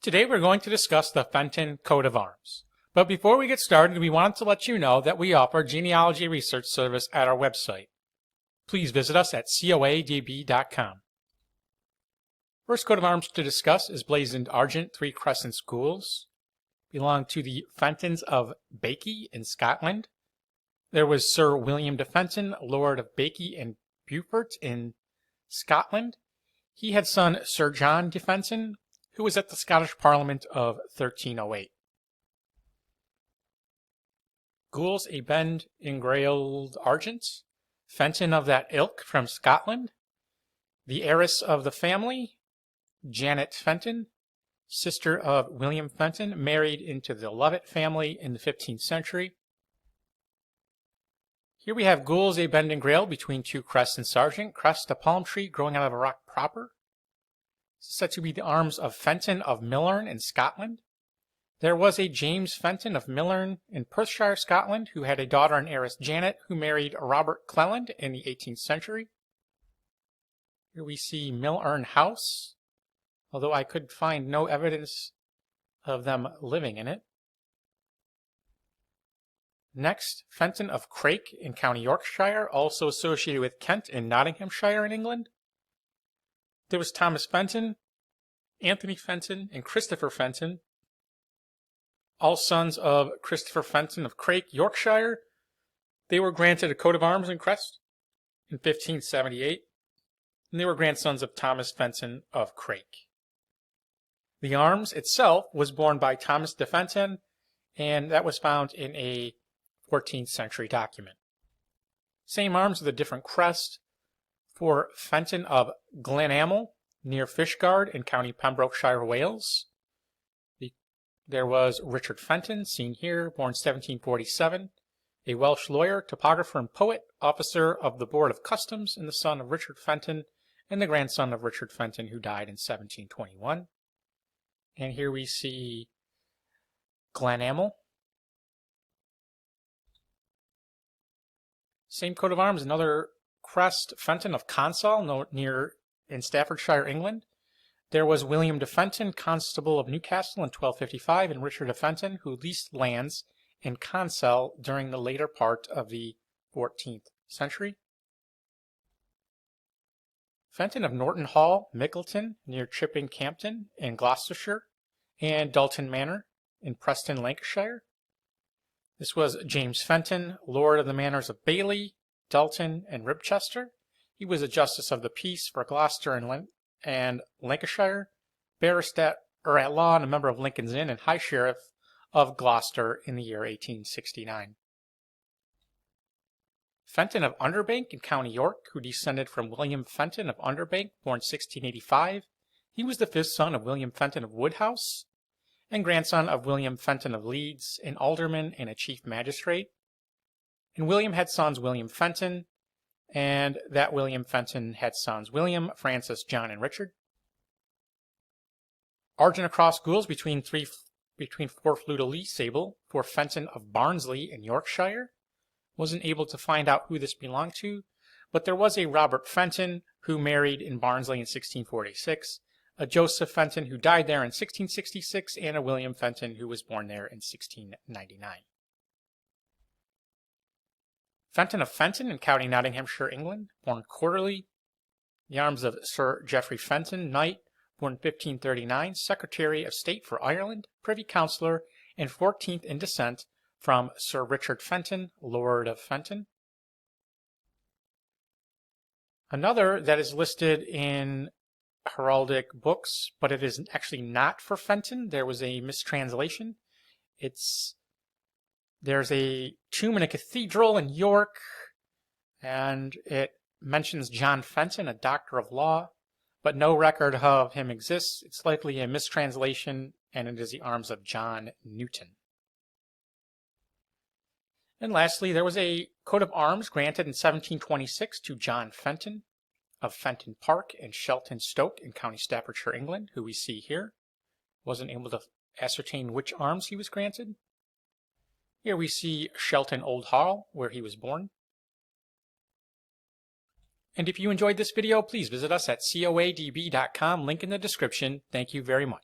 Today we're going to discuss the Fenton coat of arms. But before we get started, we wanted to let you know that we offer genealogy research service at our website. Please visit us at coadb.com. First coat of arms to discuss is blazoned Argent 3 crescents Gules. Belong to the Fentons of Baikey in Scotland. There was Sir William de Fenton, Lord of Baikie and Beaufort in Scotland. He had son Sir John de Fenton, who was at the Scottish Parliament of 1308. Gules a bend engrailed Argent, Fenton of that ilk from Scotland. The heiress of the family, Janet Fenton, sister of William Fenton, married into the Lovett family in the 15th century. Here we have Gules a bend engrailed between two crests and Argent. Crest, a palm tree growing out of a rock proper. This is said to be the arms of Fenton of Millearn in Scotland. There was a James Fenton of Millearn in Perthshire, Scotland, who had a daughter and heiress Janet, who married Robert Cleland in the 18th century. Here we see Millearn House, although I could find no evidence of them living in it. Next, Fenton of Crake in County Yorkshire, also associated with Kent in Nottinghamshire in England. There was Thomas Fenton, Anthony Fenton, and Christopher Fenton, all sons of Christopher Fenton of Crake, Yorkshire. They were granted a coat of arms and crest in 1578, and they were grandsons of Thomas Fenton of Crake. The arms itself was borne by Thomas de Fenton, and that was found in a 14th century document. Same arms with a different crest for Fenton of Glenamel near Fishguard in County Pembrokeshire, Wales. There was Richard Fenton, seen here, born 1747, a Welsh lawyer, topographer, and poet, officer of the Board of Customs, and the son of Richard Fenton, and the grandson of Richard Fenton, who died in 1721. And here we see Glenamel. Same coat of arms, another crest, Fenton of Consall, near in Staffordshire, England. There was William de Fenton, Constable of Newcastle in 1255, and Richard de Fenton, who leased lands in Consall during the later part of the 14th century. Fenton of Norton Hall, Mickleton, near Chipping Campden in Gloucestershire, and Dalton Manor in Preston, Lancashire. This was James Fenton, Lord of the Manors of Bailey, Dalton, and Ribchester. He was a Justice of the Peace for Gloucester and Lancashire, barrister at law and a member of Lincoln's Inn, and High Sheriff of Gloucester in the year 1869. Fenton of Underbank in County York, who descended from William Fenton of Underbank, born 1685. He was the fifth son of William Fenton of Woodhouse, and grandson of William Fenton of Leeds, an alderman and a chief magistrate. And William had sons William Fenton, and that William Fenton had sons William, Francis, John, and Richard. Argent across Gules between 4 fleur-de-lis sable for Fenton of Barnsley in Yorkshire. Wasn't able to find out who this belonged to, but there was a Robert Fenton who married in Barnsley in 1646, a Joseph Fenton who died there in 1666, and a William Fenton who was born there in 1699. Fenton of Fenton in County Nottinghamshire, England, born quarterly. The arms of Sir Geoffrey Fenton, Knight, born 1539, Secretary of State for Ireland, Privy Councillor, and 14th in descent from Sir Richard Fenton, Lord of Fenton. Another that is listed in heraldic books, but it is actually not for Fenton. There was a mistranslation. There's a tomb in a cathedral in York, and it mentions John Fenton, a doctor of law, but no record of him exists. It's likely a mistranslation, and it is the arms of John Newton. And lastly, there was a coat of arms granted in 1726 to John Fenton of Fenton Park and Shelton Stoke in County Staffordshire, England, who we see here. Wasn't able to ascertain which arms he was granted. Here we see Shelton Old Hall, where he was born. And if you enjoyed this video, please visit us at coadb.com, link in the description. Thank you very much.